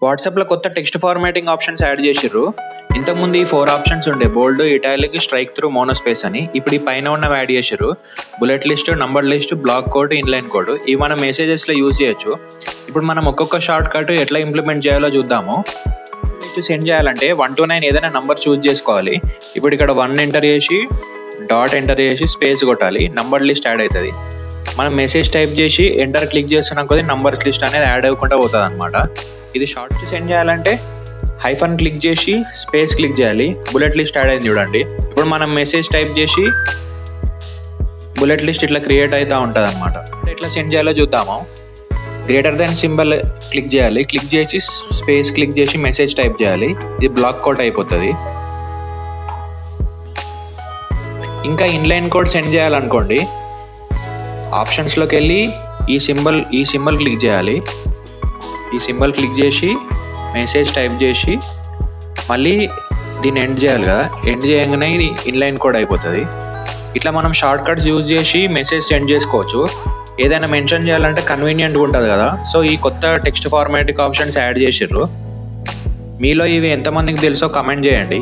వాట్సాప్లో కొత్త text formatting options add చేసిర్రు. ఇంతకుముందు ఈ 4 ఆప్షన్స్ ఉండే: bold, italic, strike through, monospace అని. ఇప్పుడు ఈ పైన ఉన్నవి యాడ్ చేసిర్రు: bullet list, number list, block code, inline code. ఇవి మనం మెసేజెస్లో యూజ్ చేయొచ్చు. ఇప్పుడు మనం ఒక్కొక్క షార్ట్ కట్ ఎట్లా ఇంప్లిమెంట్ చేయాలో చూద్దాము. సెండ్ చేయాలంటే 1 to 9 ఏదైనా నంబర్ చూస్ చేసుకోవాలి. ఇప్పుడు ఇక్కడ 1 ఎంటర్ చేసి డాట్ ఎంటర్ చేసి స్పేస్ కొట్టాలి, నంబర్ లిస్ట్ యాడ్ అవుతుంది. మనం మెసేజ్ టైప్ చేసి ఎంటర్ క్లిక్ చేస్తున్న కొద్ది నంబర్స్ లిస్ట్ అనేది యాడ్ అవ్వకుండా పోతుంది అనమాట. ఇది షార్ట్ సెండ్ చేయాలంటే హైఫన్ క్లిక్ చేసి స్పేస్ క్లిక్ చేయాలి, బుల్లెట్ లిస్ట్ యాడ్ అయింది చూడండి. ఇప్పుడు మనం మెసేజ్ టైప్ చేసి బుల్లెట్ లిస్ట్ ఇట్లా క్రియేట్ అవుతూ ఉంటుంది అనమాట. ఎట్లా సెండ్ చేయాలో చూద్దాము. గ్రేటర్ దెన్ సింబల్ క్లిక్ చేయాలి, క్లిక్ చేసి స్పేస్ క్లిక్ చేసి మెసేజ్ టైప్ చేయాలి. ఇది బ్లాక్ కోడ్ అయిపోతుంది. ఇంకా ఇన్లైన్ కోడ్ సెండ్ చేయాలనుకోండి, ఆప్షన్స్లోకి వెళ్ళి ఈ సింబల్ క్లిక్ చేయాలి. ఈ సింబల్ క్లిక్ చేసి మెసేజ్ టైప్ చేసి మళ్ళీ దీన్ని ఎండ్ చేయాలి కదా, ఎండ్ చేయగానే ఇది ఇన్లైన్ కోడ్ అయిపోతుంది. ఇట్లా మనం షార్ట్ కట్స్ యూజ్ చేసి మెసేజ్ సెండ్ చేసుకోవచ్చు. ఏదైనా మెన్షన్ చేయాలంటే కన్వీనియంట్గా ఉంటుంది కదా. సో ఈ కొత్త టెక్స్ట్ ఫార్మాటిక్ ఆప్షన్స్ యాడ్ చేసిర్రు. మీలో ఇవి ఎంతమందికి తెలుసో కమెంట్ చేయండి.